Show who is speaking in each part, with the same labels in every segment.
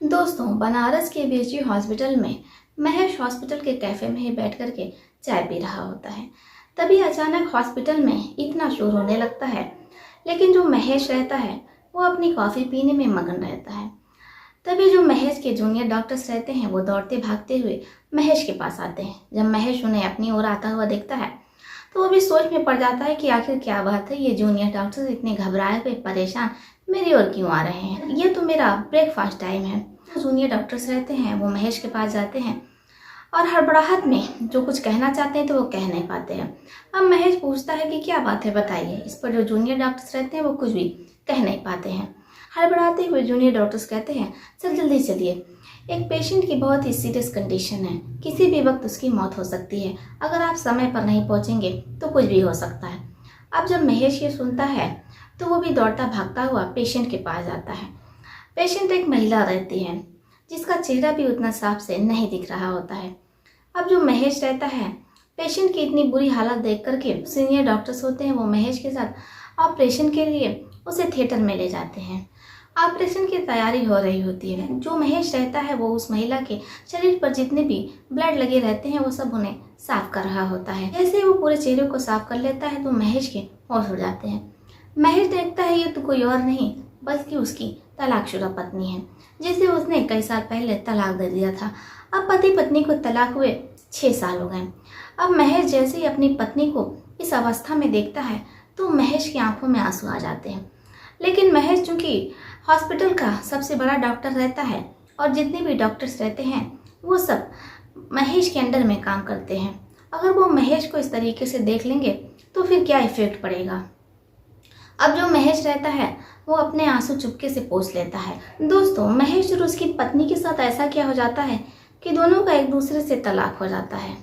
Speaker 1: दोस्तों, बनारस के बीजी हॉस्पिटल में महेश हॉस्पिटल के कैफे में ही बैठ करके चाय पी रहा होता है। तभी अचानक हॉस्पिटल में इतना शोर होने लगता है, लेकिन जो महेश रहता है वो अपनी कॉफ़ी पीने में मगन रहता है। तभी जो महेश के जूनियर डॉक्टर्स रहते हैं वो दौड़ते भागते हुए महेश के पास आते हैं। जब महेश उन्हें अपनी ओर आता हुआ देखता है तो वो भी सोच में पड़ जाता है कि आखिर क्या बात है, ये जूनियर डॉक्टर्स इतने घबराए हुए परेशान मेरी ओर क्यों आ रहे हैं। ये तो मेरा ब्रेकफास्ट टाइम है। जूनियर डॉक्टर्स रहते हैं वो महेश के पास जाते हैं और हड़बड़ाहट में जो कुछ कहना चाहते हैं तो वो कह नहीं पाते हैं। अब महेश पूछता है कि क्या बात है, बताइए। इस पर जो जूनियर डॉक्टर्स रहते हैं वो कुछ भी कह नहीं पाते हैं। हड़बड़ाते हुए जूनियर डॉक्टर्स कहते हैं, सर जल्दी चलिए, एक पेशेंट की बहुत ही सीरियस कंडीशन है, किसी भी वक्त उसकी मौत हो सकती है। अगर आप समय पर नहीं पहुंचेंगे तो कुछ भी हो सकता है। अब जब महेश ये सुनता है तो वो भी दौड़ता भागता हुआ पेशेंट के पास जाता है। पेशेंट एक महिला रहती है जिसका चेहरा भी उतना साफ से नहीं दिख रहा होता है। अब जो महेश रहता है, पेशेंट की इतनी बुरी हालत देख करके सीनियर डॉक्टर्स होते हैं वो महेश के साथ ऑपरेशन के लिए उसे थिएटर में ले जाते हैं। ऑपरेशन की तैयारी हो रही होती है। जो महेश रहता है वो उस महिला के शरीर पर जितने भी ब्लड लगे रहते हैं वो सब उन्हें साफ कर रहा होता है। जैसे ही वो पूरे चेहरे को साफ कर लेता है तो महेश के होश उड़ जाते हैं। महेश देखता है ये तो कोई और नहीं बल्कि उसकी तलाकशुदा पत्नी है, जिसे उसने कई साल पहले तलाक दे दिया था। अब पति पत्नी को तलाक हुए 6 साल हो गए। अब महेश जैसे ही अपनी पत्नी को इस अवस्था में देखता है तो महेश की आंखों में आंसू आ जाते हैं। लेकिन महेश चूंकि हॉस्पिटल का सबसे बड़ा डॉक्टर रहता है और जितने भी डॉक्टर्स रहते हैं वो सब महेश के अंडर में काम करते हैं। अगर वो महेश को इस तरीके से देख लेंगे तो फिर क्या इफेक्ट पड़ेगा। अब जो महेश रहता है वो अपने आंसू चुपके से पोंछ लेता है। दोस्तों, महेश और उसकी पत्नी के साथ ऐसा क्या हो जाता है कि दोनों का एक दूसरे से तलाक हो जाता है।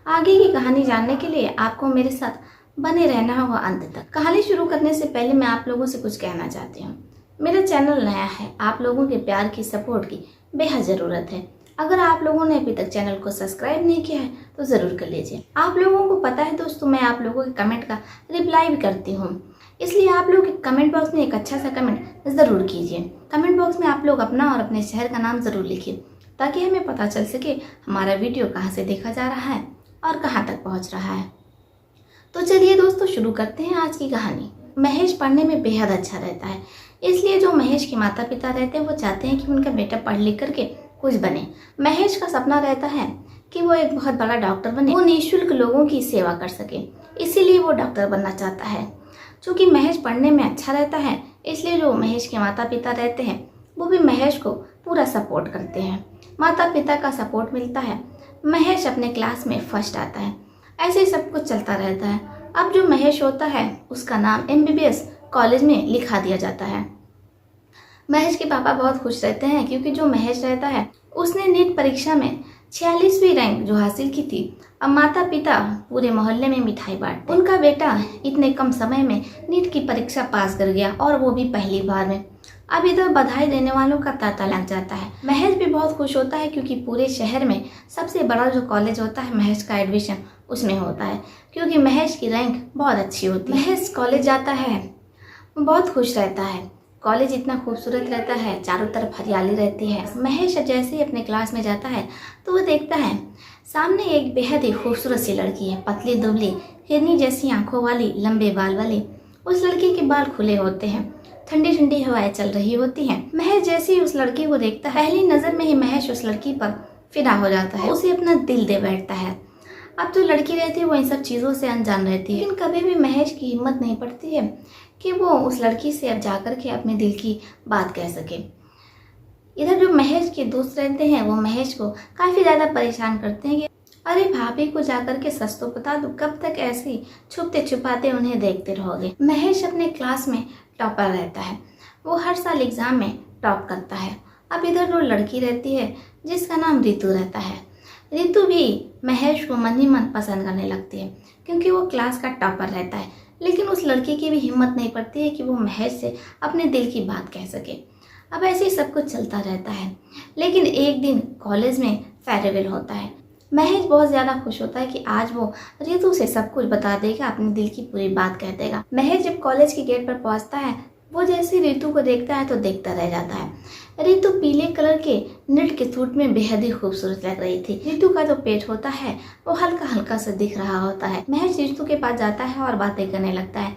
Speaker 1: आगे की कहानी जानने के लिए आपको मेरे साथ बने रहना होगा अंत तक। कहानी शुरू करने से पहले मैं आप लोगों से कुछ कहना चाहती हूँ। मेरा चैनल नया है, आप लोगों के प्यार की सपोर्ट की बेहद ज़रूरत है। अगर आप लोगों ने अभी तक चैनल को सब्सक्राइब नहीं किया है तो ज़रूर कर लीजिए। आप लोगों को पता है दोस्तों, मैं आप लोगों के कमेंट का रिप्लाई भी करती हूँ, इसलिए आप लोग कमेंट बॉक्स में एक अच्छा सा कमेंट ज़रूर कीजिए। कमेंट बॉक्स में आप लोग अपना और अपने शहर का नाम ज़रूर लिखिए ताकि हमें पता चल सके हमारा वीडियो कहाँ से देखा जा रहा है और कहाँ तक पहुँच रहा है। तो चलिए दोस्तों, शुरू करते हैं आज की कहानी। महेश पढ़ने में बेहद अच्छा रहता है, इसलिए जो महेश के माता पिता रहते हैं वो चाहते हैं कि उनका बेटा पढ़ लिख करके कुछ बने। महेश का सपना रहता है कि वो एक बहुत बड़ा डॉक्टर बने, वो निःशुल्क लोगों की सेवा कर सके, इसीलिए वो डॉक्टर बनना चाहता है। चूँकि महेश पढ़ने में अच्छा रहता है इसलिए जो महेश के माता पिता रहते हैं वो भी महेश को पूरा सपोर्ट करते हैं। माता पिता का सपोर्ट मिलता है, महेश अपने क्लास में फर्स्ट आता है। ऐसे ही सब कुछ चलता रहता है। अब जो महेश होता है उसका नाम MBBS कॉलेज में लिखा दिया जाता है। महेश के पापा बहुत खुश रहते हैं क्योंकि जो महेश रहता है उसने नीट परीक्षा में 46वीं रैंक जो हासिल की थी। अब माता पिता पूरे मोहल्ले में मिठाई बांटते। उनका बेटा इतने कम समय में नीट की परीक्षा पास कर गया और वो भी पहली बार में। अब इधर बधाई देने वालों का तांता लग जाता है। महेश भी बहुत खुश होता है क्योंकि पूरे शहर में सबसे बड़ा जो कॉलेज होता है महेश का एडमिशन उसमें होता है, क्योंकि महेश की रैंक बहुत अच्छी होती है। महेश कॉलेज जाता है, बहुत खुश रहता है। कॉलेज इतना खूबसूरत रहता है, चारों तरफ हरियाली रहती है। महेश जैसे ही अपने क्लास में जाता है तो वो देखता है सामने एक बेहद ही खूबसूरत सी लड़की है, पतली दुबली हिरनी जैसी आंखों वाली, लंबे बाल वाली। उस लड़की के बाल खुले होते हैं, ठंडी ठंडी हवाएं चल रही होती हैं। महेश जैसे ही उस लड़की को देखता है, पहली नज़र में ही महेश उस लड़की पर फिदा हो जाता है, उसे अपना दिल दे बैठता है। अब जो लड़की रहती है वो इन सब चीज़ों से अनजान रहती है, लेकिन कभी भी महेश की हिम्मत नहीं पड़ती है कि वो उस लड़की से अब जाकर के अपने दिल की बात कह सके। इधर जो महेश के दोस्त रहते हैं वो महेश को काफ़ी ज़्यादा परेशान करते हैं कि अरे भाभी को जाकर के सच तो बता दो, कब तक ऐसे ही छुपते छुपाते उन्हें देखते रहोगे। महेश अपने क्लास में टॉपर रहता है, वो हर साल एग्ज़ाम में टॉप करता है। अब इधर जो लड़की रहती है जिसका नाम रितु रहता है, रितु भी महेश को मन ही मन पसंद करने लगती है क्योंकि वो क्लास का टॉपर रहता है। लेकिन उस लड़की की भी हिम्मत नहीं पड़ती है कि वो महेश से अपने दिल की बात कह सके। अब ऐसे ही सब कुछ चलता रहता है, लेकिन एक दिन कॉलेज में फेयरवेल होता है। महेश बहुत ज़्यादा खुश होता है कि आज वो रितु से सब कुछ बता देगा, अपने दिल की पूरी बात कह देगा। महेश जब कॉलेज के गेट पर पहुंचता है वो जैसे रितु को देखता है तो देखता रह जाता है। रितु पीले कलर के नेट के सूट में बेहद ही खूबसूरत लग रही थी। रितु का जो पेट होता है वो हल्का हल्का सा दिख रहा होता है। महेश रितु के पास जाता है और बातें करने लगता है।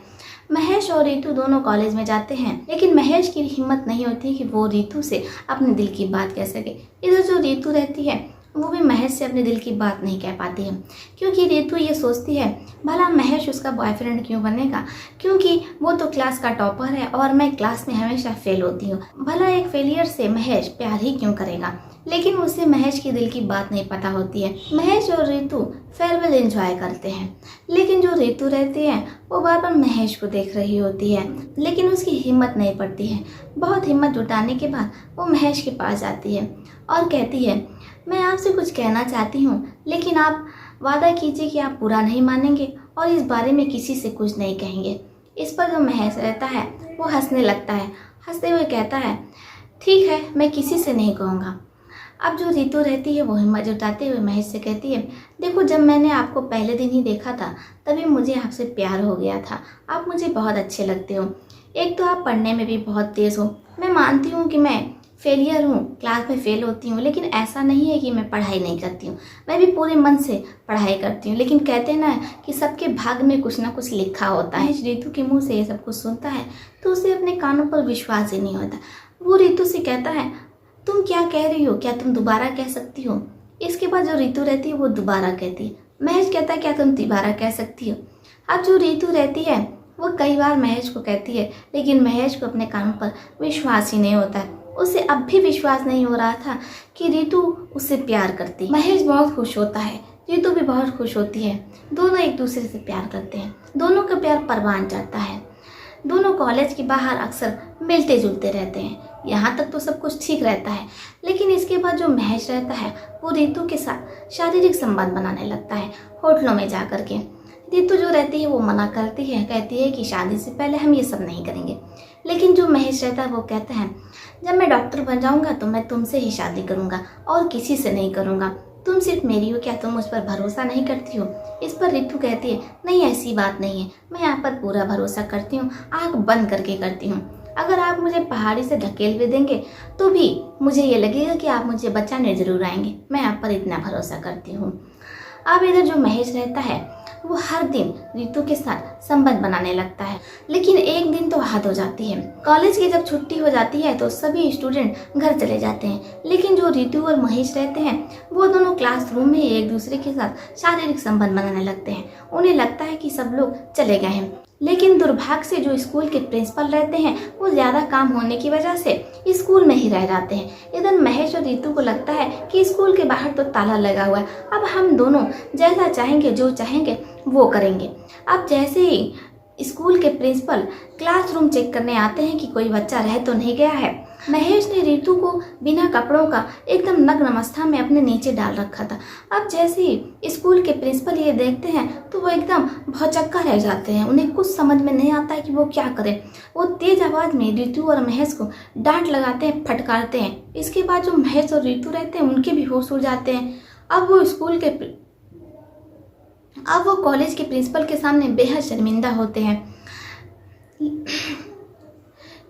Speaker 1: महेश और रितु दोनों कॉलेज में जाते हैं, लेकिन महेश की हिम्मत नहीं होती कि वो रितु से अपने दिल की बात कह सके। इधर जो रितु रहती है वो भी महेश से अपने दिल की बात नहीं कह पाती है, क्योंकि रितु ये सोचती है भला महेश उसका बॉयफ्रेंड क्यों बनेगा, क्योंकि वो तो क्लास का टॉपर है और मैं क्लास में हमेशा फेल होती हूँ। भला एक फेलियर से महेश प्यार ही क्यों करेगा। लेकिन उसे महेश की दिल की बात नहीं पता होती है। महेश और रितु फेयरवेल एंजॉय करते हैं, लेकिन जो रितु रहती है वो बार बार महेश को देख रही होती है, लेकिन उसकी हिम्मत नहीं पड़ती है। बहुत हिम्मत जुटाने के बाद वो महेश के पास जाती है और कहती है मैं आपसे कुछ कहना चाहती हूँ, लेकिन आप वादा कीजिए कि आप बुरा नहीं मानेंगे और इस बारे में किसी से कुछ नहीं कहेंगे। इस पर जो महेश रहता है वो हंसने लगता है। हंसते हुए कहता है ठीक है, मैं किसी से नहीं कहूँगा। अब जो रितु रहती है वो हिम्मत जुटाते हुए महेश से कहती है देखो, जब मैंने आपको पहले दिन ही देखा था तभी मुझे आपसे प्यार हो गया था। आप मुझे बहुत अच्छे लगते हो। एक तो आप पढ़ने में भी बहुत तेज़ हो। मैं मानती हूँ कि मैं फेलियर हूँ, क्लास में फेल होती हूँ, लेकिन ऐसा नहीं है कि मैं पढ़ाई नहीं करती हूँ। मैं भी पूरे मन से पढ़ाई करती हूँ। लेकिन कहते हैं ना कि सबके भाग्य में कुछ ना कुछ लिखा होता है। रितु के मुंह से ये सब कुछ सुनता है तो उसे अपने कानों पर विश्वास ही नहीं होता। वो रितु से कहता है तुम क्या कह रही हो, क्या तुम दोबारा कह सकती हो। इसके बाद जो रितु रहती है वो दोबारा कहती है। महेश कहता है क्या तुम दोबारा कह सकती हो। अब जो रितु रहती है वो कई बार महेश को कहती है, लेकिन महेश को अपने कानों पर विश्वास ही नहीं होता है। उसे अब भी विश्वास नहीं हो रहा था कि रितु उससे प्यार करती। महेश बहुत खुश होता है, रितु भी बहुत खुश होती है। दोनों एक दूसरे से प्यार करते हैं। दोनों का प्यार परवान चढ़ता है। दोनों कॉलेज के बाहर अक्सर मिलते जुलते रहते हैं। यहाँ तक तो सब कुछ ठीक रहता है, लेकिन इसके बाद जो महेश रहता है वो रितु के साथ शारीरिक संबंध बनाने लगता है, होटलों में जा कर के। रितु जो रहती है वो मना करती है, कहती है कि शादी से पहले हम ये सब नहीं करेंगे। लेकिन जो महेश रहता है वो कहता है जब मैं डॉक्टर बन जाऊंगा तो मैं तुमसे ही शादी करूंगा और किसी से नहीं करूंगा। तुम सिर्फ मेरी हो, क्या तुम मुझ पर भरोसा नहीं करती हो। इस पर रितु कहती है नहीं, ऐसी बात नहीं है, मैं यहाँ पर पूरा भरोसा करती हूँ, आँख बंद करके करती हूँ। अगर आप मुझे पहाड़ी से धकेल भी देंगे तो भी मुझे ये लगेगा कि आप मुझे बचाने जरूर आएंगे। मैं आप पर इतना भरोसा करती हूँ। अब इधर जो महेश रहता है वो हर दिन रितु के साथ संबंध बनाने लगता है, लेकिन एक दिन तो हद हो जाती है। कॉलेज की जब छुट्टी हो जाती है तो सभी स्टूडेंट घर चले जाते हैं, लेकिन जो रितु और महेश रहते हैं वो दोनों क्लासरूम में एक दूसरे के साथ शारीरिक संबंध बनाने लगते हैं। उन्हें लगता है कि सब लोग चले गए हैं, लेकिन दुर्भाग्य से जो स्कूल के प्रिंसिपल रहते हैं वो ज़्यादा काम होने की वजह से स्कूल में ही रह जाते हैं। इधर महेश और रितु को लगता है कि स्कूल के बाहर तो ताला लगा हुआ है, अब हम दोनों जैसा चाहेंगे जो चाहेंगे वो करेंगे। अब जैसे ही स्कूल के प्रिंसिपल क्लासरूम चेक करने आते हैं कि कोई बच्चा रह तो नहीं गया है, महेश ने रितु को बिना कपड़ों का एकदम नग्न अवस्था में अपने नीचे डाल रखा था। अब जैसे ही स्कूल के प्रिंसिपल ये देखते हैं तो वो एकदम भौचक्का रह जाते हैं। उन्हें कुछ समझ में नहीं आता है कि वो क्या करें। वो तेज आवाज़ में रितु और महेश को डांट लगाते हैं, फटकारते हैं। इसके बाद जो महेश और रितु रहते हैं उनके भी होश उड़ जाते हैं। अब वो कॉलेज के प्रिंसिपल के सामने बेहद शर्मिंदा होते हैं।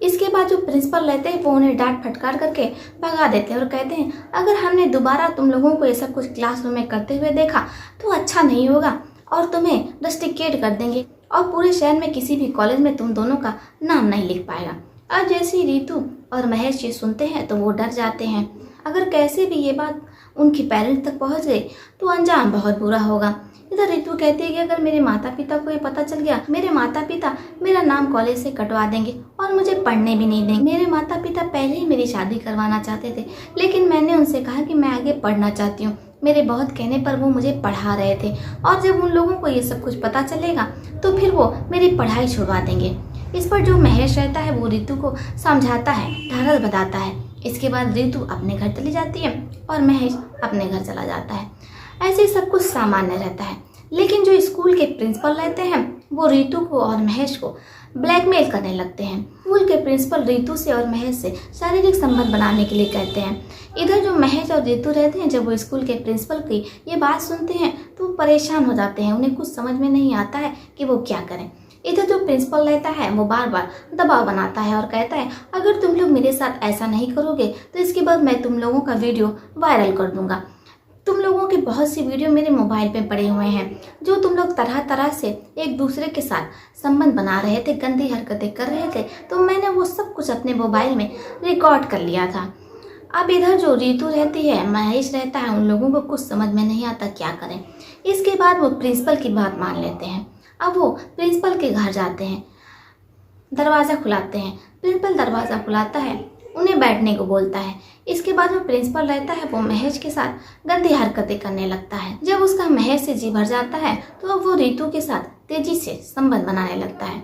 Speaker 1: इसके बाद जो प्रिंसिपल रहते हैं वो उन्हें डांट फटकार करके भगा देते हैं और कहते हैं अगर हमने दोबारा तुम लोगों को ये सब कुछ क्लासरूम में करते हुए देखा तो अच्छा नहीं होगा और तुम्हें रस्टिकेट कर देंगे और पूरे शहर में किसी भी कॉलेज में तुम दोनों का नाम नहीं लिख पाएगा। अब जैसे ही रितु और महेश ये सुनते हैं तो वो डर जाते हैं। अगर कैसे भी ये बात उनके पेरेंट्स तक पहुंच गई तो अंजाम बहुत बुरा होगा। इधर रितु कहती है कि अगर मेरे माता पिता को ये पता चल गया, मेरे माता पिता मेरा नाम कॉलेज से कटवा देंगे और मुझे पढ़ने भी नहीं देंगे। मेरे माता पिता पहले ही मेरी शादी करवाना चाहते थे, लेकिन मैंने उनसे कहा कि मैं आगे पढ़ना चाहती हूँ। मेरे बहुत कहने पर वो मुझे पढ़ा रहे थे और जब उन लोगों को ये सब कुछ पता चलेगा तो फिर वो मेरी पढ़ाई छुड़वा देंगे। इस पर जो महेश रहता है वो रितु को समझाता है, ढाढ़स बताता है। इसके बाद रितु अपने घर चली जाती है और महेश अपने घर चला जाता है। ऐसे सब कुछ सामान्य रहता है, लेकिन जो स्कूल के प्रिंसिपल रहते हैं वो रितु को और महेश को ब्लैकमेल करने लगते हैं। स्कूल के प्रिंसिपल रितु से और महेश से शारीरिक संबंध बनाने के लिए कहते हैं। इधर जो महेश और रितु रहते हैं, जब वो स्कूल के प्रिंसिपल की ये बात सुनते हैं तो वो परेशान हो जाते हैं। उन्हें कुछ समझ में नहीं आता है कि वो क्या करें। इधर जो प्रिंसिपल रहता है वो बार बार दबाव बनाता है और कहता है अगर तुम लोग मेरे साथ ऐसा नहीं करोगे तो इसके बाद मैं तुम लोगों का वीडियो वायरल कर दूंगा। तुम लोगों के बहुत सी वीडियो मेरे मोबाइल पे पड़े हुए हैं जो तुम लोग तरह तरह से एक दूसरे के साथ संबंध बना रहे थे, गंदी हरकतें कर रहे थे, तो मैंने वो सब कुछ अपने मोबाइल में रिकॉर्ड कर लिया था। अब इधर जो रीतू रहती है, महेश रहता है, उन लोगों को कुछ समझ में नहीं आता क्या करें। इसके बाद वो प्रिंसिपल की बात मान लेते हैं। अब वो प्रिंसिपल के घर जाते हैं, दरवाज़ा खुलाते हैं। प्रिंसिपल दरवाज़ा खुलाता है, उन्हें बैठने को बोलता है। इसके बाद जो प्रिंसिपल रहता है वो महेश के साथ गंदी हरकतें करने लगता है। जब उसका महेश से जी भर जाता है तो अब वो रीतू के साथ तेजी से संबंध बनाने लगता है।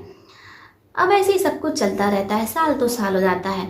Speaker 1: अब ऐसे ही सब कुछ चलता रहता है, साल तो साल हो जाता है।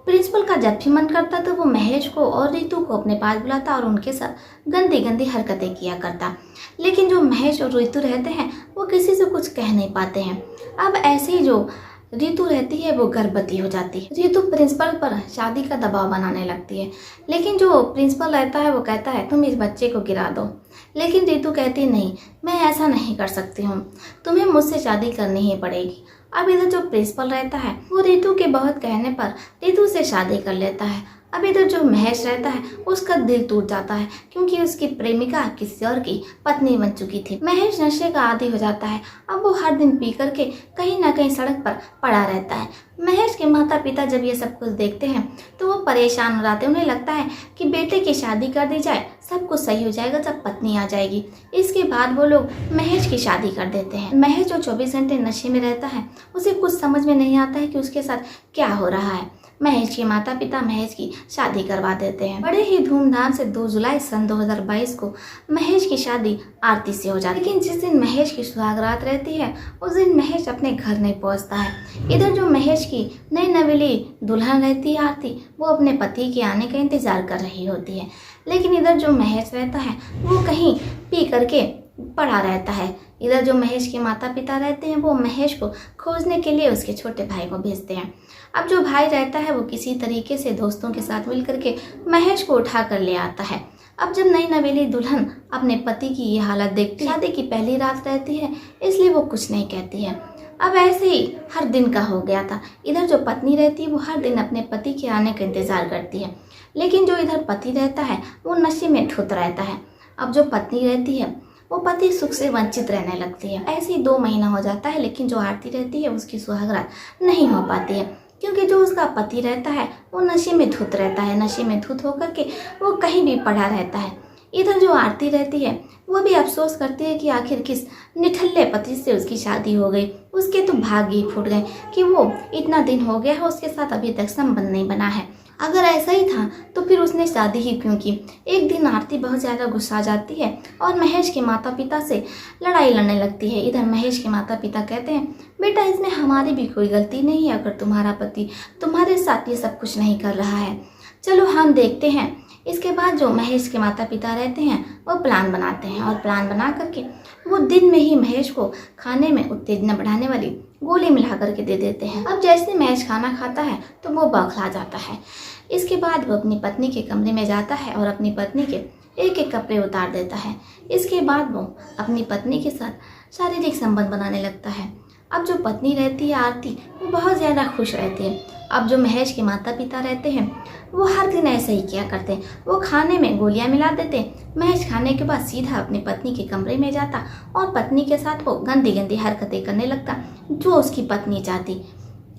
Speaker 1: प्रिंसिपल का जब भी मन करता तो वो महेश को और रीतू को अपने पास बुलाता और उनके साथ गंदी गंदी हरकतें किया करता। लेकिन जो महेश और रीतू रहते हैं वो किसी से कुछ कह नहीं पाते हैं। अब ऐसे ही जो रीतू रहती है वो गर्भवती हो जाती है। रीतू प्रिंसिपल पर शादी का दबाव बनाने लगती है, लेकिन जो प्रिंसिपल रहता है वो कहता है तुम इस बच्चे को गिरा दो। लेकिन रीतू कहती नहीं, मैं ऐसा नहीं कर सकती हूँ, तुम्हें मुझसे शादी करनी ही पड़ेगी। अब इधर जो प्रिंसिपल रहता है वो रीतू के बहुत कहने पर रीतू से शादी कर लेता है। अब इधर जो महेश रहता है उसका दिल टूट जाता है क्योंकि उसकी प्रेमिका किसी और की पत्नी बन चुकी थी। महेश नशे का आदी हो जाता है। अब वो हर दिन पी करके कहीं ना कहीं सड़क पर पड़ा रहता है। महेश के माता पिता जब ये सब कुछ देखते हैं तो वो परेशान हो जाते हैं। उन्हें लगता है कि बेटे की शादी कर दी जाए, सब कुछ सही हो जाएगा जब पत्नी आ जाएगी। इसके बाद वो लोग महेश की शादी कर देते हैं। महेश जो 24 घंटे नशे में रहता है उसे कुछ समझ में नहीं आता है कि उसके साथ क्या हो रहा है। महेश के माता पिता महेश की शादी करवा देते हैं। बड़े ही धूमधाम से 2 जुलाई सन 2022 को महेश की शादी आरती से हो जाती है। लेकिन जिस दिन महेश की सुहागरात रहती है उस दिन महेश अपने घर नहीं पहुंचता है। इधर जो महेश की नई नवेली दुल्हन रहती है आरती, वो अपने पति के आने का इंतजार कर रही होती है। लेकिन इधर जो महेश रहता है वो कहीं पी करके पड़ा रहता है। इधर जो महेश के माता पिता रहते हैं वो महेश को खोजने के लिए उसके छोटे भाई को भेजते हैं। अब जो भाई रहता है वो किसी तरीके से दोस्तों के साथ मिल करके महेश को उठा कर ले आता है। अब जब नई नवेली दुल्हन अपने पति की ये हालत देखती है, शादी की पहली रात रहती है, इसलिए वो कुछ नहीं कहती है। अब ऐसे ही हर दिन का हो गया था। इधर जो पत्नी रहती है वो हर दिन अपने पति के आने का इंतजार करती है, लेकिन जो इधर पति रहता है वो नशे में धुत रहता है। अब जो पत्नी रहती है वो पति सुख से वंचित रहने लगती है। ऐसे ही 2 महीना हो जाता है, लेकिन जो आरती रहती है उसकी सुहागरात नहीं हो पाती है क्योंकि जो उसका पति रहता है वो नशे में धुत रहता है। नशे में धुत होकर के वो कहीं भी पड़ा रहता है। इधर जो आरती रहती है वो भी अफसोस करती है कि आखिर किस निठल्ले पति से उसकी शादी हो गई। उसके तो भाग्य ही फूट गए कि वो इतना दिन हो गया है उसके साथ अभी तक संबंध नहीं बना है। अगर ऐसा ही था तो फिर उसने शादी ही क्यों की। एक दिन आरती बहुत ज़्यादा गुस्सा जाती है और महेश के माता पिता से लड़ाई लड़ने लगती है। इधर महेश के माता पिता कहते हैं बेटा इसमें हमारी भी कोई गलती नहीं है, अगर तुम्हारा पति तुम्हारे साथ ये सब कुछ नहीं कर रहा है, चलो हम देखते हैं। इसके बाद जो महेश के माता पिता रहते हैं वो प्लान बनाते हैं और प्लान बना करके वो दिन में ही महेश को खाने में उत्तेजना बढ़ाने वाली गोली मिला करके दे देते हैं। अब जैसे महेश खाना खाता है तो वो बौखला जाता है। इसके बाद वो अपनी पत्नी के कमरे में जाता है और अपनी पत्नी के एक एक कपड़े उतार देता है। इसके बाद वो अपनी पत्नी के साथ शारीरिक संबंध बनाने लगता है। अब जो पत्नी रहती है आरती वो बहुत ज़्यादा खुश रहती है। अब जो महेश के माता पिता रहते हैं वो हर दिन ऐसे ही किया करते हैं, वो खाने में गोलियां मिला देते। महेश खाने के बाद सीधा अपनी पत्नी के कमरे में जाता और पत्नी के साथ वो गंदी गंदी हरकतें करने लगता जो उसकी पत्नी चाहती।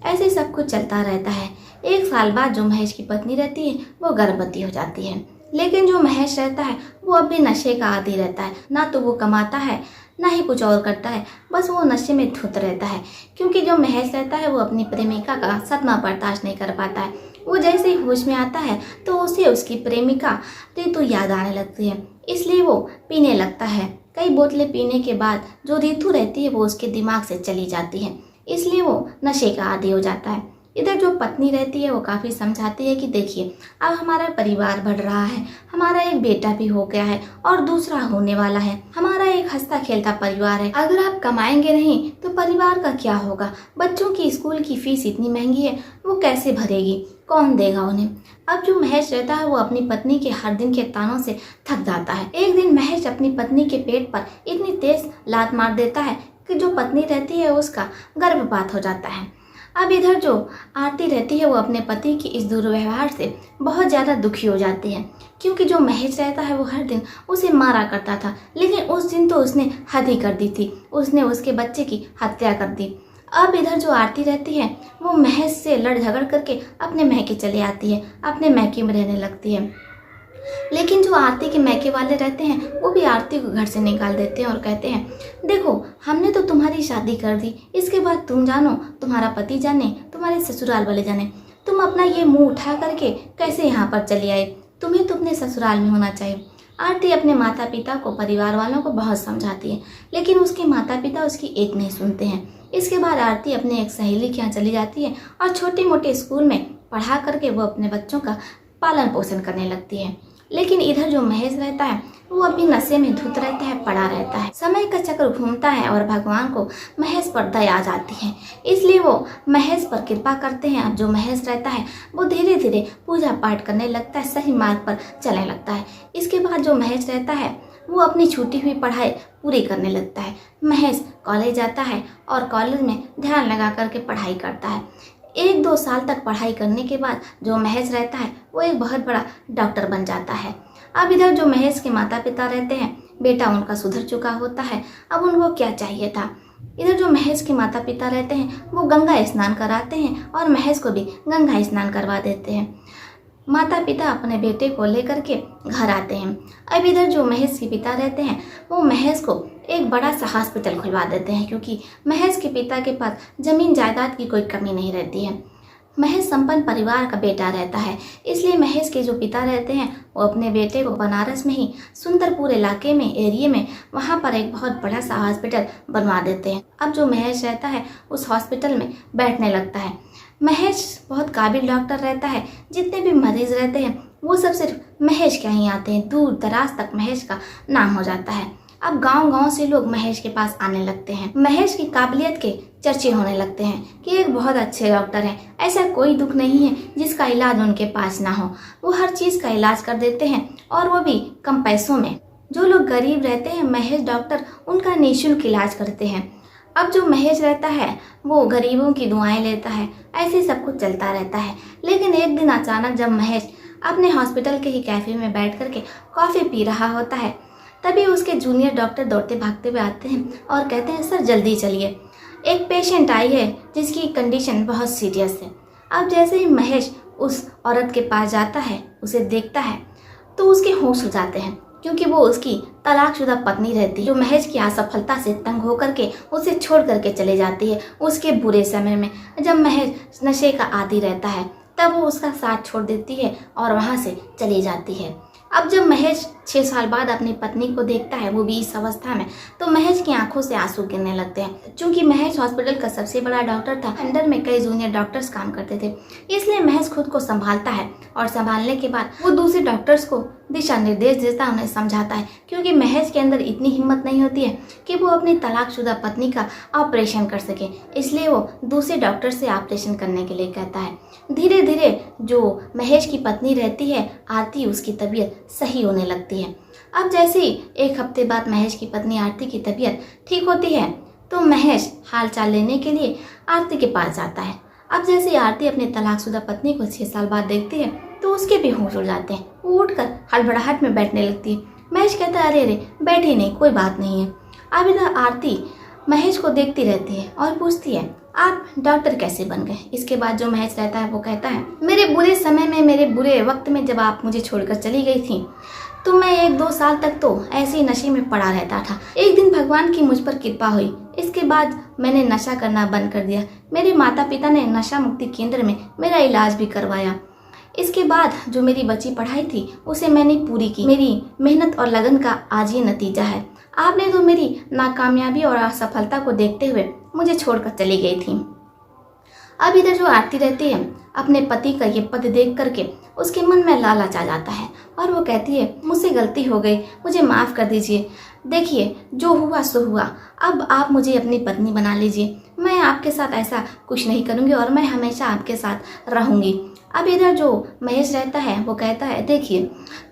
Speaker 1: ऐसे सब कुछ चलता रहता है। 1 साल बाद जो महेश की पत्नी रहती है वो गर्भवती हो जाती है। लेकिन जो महेश रहता है वो अब भी नशे का आदी रहता है, ना तो वो कमाता है ना ही कुछ और करता है, बस वो नशे में धुत रहता है। क्योंकि जो महेश रहता है वो अपनी प्रेमिका का सदमा बर्दाश्त नहीं कर पाता है। वो जैसे ही होश में आता है तो उसे उसकी प्रेमिका रीतू याद आने लगती है, इसलिए वो पीने लगता है। कई बोतलें पीने के बाद जो रीतू रहती है वो उसके दिमाग से चली जाती है, इसलिए वो नशे का आदी हो जाता है। इधर जो पत्नी रहती है वो काफ़ी समझाती है कि देखिए अब हमारा परिवार बढ़ रहा है, हमारा एक बेटा भी हो गया है और दूसरा होने वाला है, हमारा एक हंसता खेलता परिवार है। अगर आप कमाएंगे नहीं तो परिवार का क्या होगा? बच्चों की स्कूल की फीस इतनी महंगी है, वो कैसे भरेगी? कौन देगा उन्हें? अब जो महेश रहता है वो अपनी पत्नी के हर दिन के तानों से थक जाता है। एक दिन महेश अपनी पत्नी के पेट पर इतनी तेज लात मार देता है कि जो पत्नी रहती है उसका गर्भपात हो जाता है। अब इधर जो आरती रहती है वो अपने पति की इस दुर्व्यवहार से बहुत ज़्यादा दुखी हो जाती है, क्योंकि जो महेश रहता है वो हर दिन उसे मारा करता था, लेकिन उस दिन तो उसने हद ही कर दी थी, उसने उसके बच्चे की हत्या कर दी। अब इधर जो आरती रहती है वो महेश से लड़ झगड़ करके अपने मैके चले आती है, अपने मैके में रहने लगती है। लेकिन जो आरती के मैके वाले रहते हैं वो भी आरती को घर से निकाल देते हैं और कहते हैं, देखो हमने तो तुम्हारी शादी कर दी, इसके बाद तुम जानो, तुम्हारा पति जाने, तुम्हारे ससुराल वाले जाने, तुम अपना ये मुंह उठा करके कैसे यहाँ पर चली आए, तुम्हें तो अपने ससुराल में होना चाहिए। आरती अपने माता पिता को, परिवार वालों को बहुत समझाती है, लेकिन उसके माता पिता उसकी एक नहीं सुनते हैं। इसके बाद आरती अपने एक सहेली के यहाँ चली जाती है और छोटे मोटे स्कूल में पढ़ा करके वो अपने बच्चों का पालन पोषण करने लगती है। लेकिन इधर जो महेश रहता है वो अभी नशे में धुत रहता है, पड़ा रहता है। समय का चक्र घूमता है और भगवान को महेश पर दया आ जाती है, इसलिए वो महेश पर कृपा करते हैं। अब जो महेश रहता है वो धीरे धीरे पूजा पाठ करने लगता है, सही मार्ग पर चलने लगता है। इसके बाद जो महेश रहता है वो अपनी छूटी हुई पढ़ाई पूरी करने लगता है। महेश कॉलेज जाता है और कॉलेज में ध्यान लगा करके पढ़ाई करता है। 1-2 साल तक पढ़ाई करने के बाद जो महेश रहता है वो एक बहुत बड़ा डॉक्टर बन जाता है। अब इधर जो महेश के माता पिता रहते हैं, बेटा उनका सुधर चुका होता है, अब उनको क्या चाहिए था। इधर जो महेश के माता पिता रहते हैं वो गंगा स्नान कराते हैं और महेश को भी गंगा स्नान करवा देते हैं। माता पिता अपने बेटे को लेकर के घर आते हैं। अब इधर जो महेश के पिता रहते हैं वो महेश को एक बड़ा सा हॉस्पिटल खुलवा देते हैं, क्योंकि महेश के पिता के पास जमीन जायदाद की कोई कमी नहीं रहती है। महेश संपन्न परिवार का बेटा रहता है, इसलिए महेश के जो पिता रहते हैं वो अपने बेटे को बनारस में ही सुंदरपुर इलाके में, एरिया में, वहाँ पर एक बहुत बड़ा सा हॉस्पिटल बनवा देते हैं। अब जो महेश रहता है उस हॉस्पिटल में बैठने लगता है। महेश बहुत काबिल डॉक्टर रहता है, जितने भी मरीज रहते हैं वो सब सिर्फ महेश के यहाँ आते हैं, दूर दराज तक महेश का नाम हो जाता है। अब गांव-गांव से लोग महेश के पास आने लगते हैं। महेश की काबिलियत के चर्चे होने लगते हैं कि एक बहुत अच्छे डॉक्टर हैं, ऐसा कोई दुख नहीं है जिसका इलाज उनके पास ना हो, वो हर चीज़ का इलाज कर देते हैं और वो भी कम पैसों में। जो लोग गरीब रहते हैं महेश डॉक्टर उनका निःशुल्क इलाज करते हैं। अब जो महेश रहता है वो गरीबों की दुआएं लेता है, ऐसे सब कुछ चलता रहता है। लेकिन एक दिन अचानक जब महेश अपने हॉस्पिटल के ही कैफे में बैठ करके कॉफ़ी पी रहा होता है, तभी उसके जूनियर डॉक्टर दौड़ते भागते हुए आते हैं और कहते हैं, सर जल्दी चलिए, एक पेशेंट आई है जिसकी कंडीशन बहुत सीरियस है। अब जैसे ही महेश उस औरत के पास जाता है, उसे देखता है, तो उसके होश उड़ जाते हैं, क्योंकि वो उसकी तलाकशुदा पत्नी रहती है, जो महेश की असफलता से तंग होकर के उसे छोड़ करके चले जाती है। उसके बुरे समय में जब महेश नशे का आदी रहता है तब वो उसका साथ छोड़ देती है और वहाँ से चली जाती है। अब जब महेश 6 साल बाद अपनी पत्नी को देखता है, वो भी इस अवस्था में, तो महेश की आंखों से आंसू गिरने लगते हैं। क्योंकि महेश हॉस्पिटल का सबसे बड़ा डॉक्टर था, अंडर में कई जूनियर डॉक्टर्स काम करते थे, इसलिए महेश खुद को संभालता है और संभालने के बाद वो दूसरे डॉक्टर्स को दिशा निर्देश देता है, उन्हें समझाता है, क्योंकि महेश के अंदर इतनी हिम्मत नहीं होती है कि वो अपनी तलाकशुदा पत्नी का ऑपरेशन कर सके, इसलिए वो दूसरे डॉक्टर से ऑपरेशन करने के लिए कहता है। धीरे धीरे जो महेश की पत्नी रहती है आरती, उसकी तबीयत सही होने लगती है। अब जैसे ही 1 हफ्ते बाद महेश की पत्नी आरती की तबीयत ठीक होती है, तो महेश हाल चाल लेने के लिए आरती के पास जाता है। अब जैसे आरती अपने तलाकशुदा पत्नी को 6 साल बाद देखती है, तो उसके भी होश उड़ जाते हैं। वो उठकर हड़बड़ाहट में बैठने लगती है। महेश कहता है, अरे अरे बैठे नहीं, कोई बात नहीं है। अब इधर आरती महेश को देखती रहती है और पूछती है, आप डॉक्टर कैसे बन गए। इसके बाद जो महेश रहता है वो कहता है, मेरे बुरे समय में, मेरे बुरे वक्त में जब आप मुझे छोड़कर चली गई थी, तो मैं 1-2 साल तक तो ऐसे ही नशे में पड़ा रहता था। एक दिन भगवान की मुझ पर कृपा हुई, इसके बाद मैंने नशा करना बंद कर दिया। मेरे माता पिता ने नशा मुक्ति केंद्र में मेरा इलाज भी करवाया। इसके बाद जो मेरी बची पढ़ाई थी उसे मैंने पूरी की। मेरी मेहनत और लगन का आज ये नतीजा है। आपने तो मेरी नाकामयाबी और असफलता को देखते हुए मुझे छोड़कर चली गई थी। अब इधर जो आरती रहती है, अपने पति का ये पद देख करके उसके मन में लालच आ जाता है और वो कहती है, मुझसे गलती हो गई, मुझे माफ़ कर दीजिए। देखिए जो हुआ सो हुआ, अब आप मुझे अपनी पत्नी बना लीजिए। मैं आपके साथ ऐसा कुछ नहीं करूँगी और मैं हमेशा आपके साथ रहूँगी। अब इधर जो महेश रहता है वो कहता है, देखिए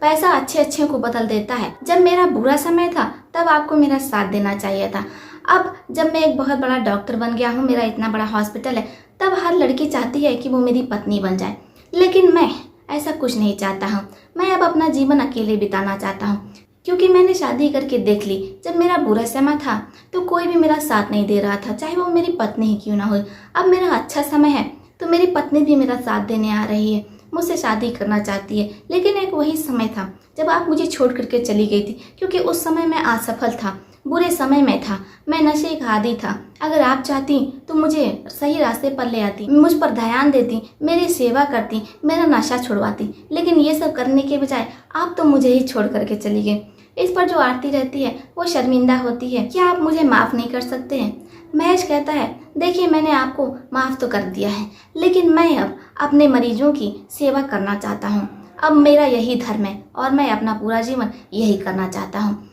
Speaker 1: पैसा अच्छे अच्छे को बदल देता है। जब मेरा बुरा समय था तब आपको मेरा साथ देना चाहिए था। अब जब मैं एक बहुत बड़ा डॉक्टर बन गया हूँ, मेरा इतना बड़ा हॉस्पिटल है, तब हर लड़की चाहती है कि वो मेरी पत्नी बन जाए। लेकिन मैं ऐसा कुछ नहीं चाहता हूँ। मैं अब अपना जीवन अकेले बिताना चाहता हूँ, क्योंकि मैंने शादी करके देख ली, जब मेरा बुरा समय था तो कोई भी मेरा साथ नहीं दे रहा था, चाहे वो मेरी पत्नी ही क्यों ना हो। अब मेरा अच्छा समय है तो मेरी पत्नी भी मेरा साथ देने आ रही है, मुझसे शादी करना चाहती है। लेकिन एक वही समय था जब आप मुझे छोड़ करके चली गई थी, क्योंकि उस समय मैं असफल था, बुरे समय में था, मैं नशे का आदी था। अगर आप चाहती तो मुझे सही रास्ते पर ले आती, मुझ पर ध्यान देती, मेरी सेवा करती, मेरा नशा छुड़वाती। लेकिन ये सब करने के बजाय आप तो मुझे ही छोड़ करके चली गई। इस पर जो आरती रहती है वो शर्मिंदा होती है। क्या आप मुझे माफ़ नहीं कर सकते हैं? महेश कहता है, देखिए मैंने आपको माफ़ तो कर दिया है, लेकिन मैं अब अपने मरीजों की सेवा करना चाहता हूँ। अब मेरा यही धर्म है और मैं अपना पूरा जीवन यही करना चाहता हूँ।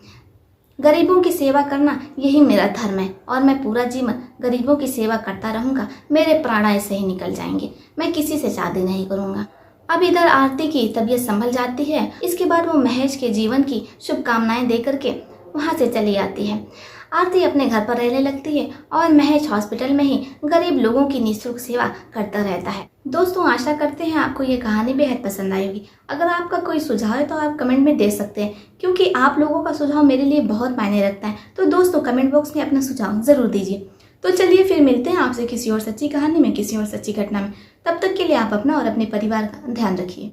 Speaker 1: गरीबों की सेवा करना यही मेरा धर्म है और मैं पूरा जीवन गरीबों की सेवा करता रहूँगा। मेरे प्राण ऐसे ही निकल जाएंगे, मैं किसी से शादी नहीं करूँगा। अब इधर आरती की तबीयत संभल जाती है। इसके बाद वो महेश के जीवन की शुभकामनाएं दे करके वहाँ से चली आती है। आरती अपने घर पर रहने लगती है और महेश हॉस्पिटल में ही गरीब लोगों की निःशुल्क सेवा करता रहता है। दोस्तों, आशा करते हैं आपको ये कहानी बेहद पसंद आई होगी। अगर आपका कोई सुझाव है तो आप कमेंट में दे सकते हैं, क्योंकि आप लोगों का सुझाव मेरे लिए बहुत मायने रखता है। तो दोस्तों, कमेंट बॉक्स में अपना सुझाव ज़रूर दीजिए। तो चलिए फिर मिलते हैं आपसे किसी और सच्ची कहानी में, किसी और सच्ची घटना में। तब तक के लिए आप अपना और अपने परिवार का ध्यान रखिए।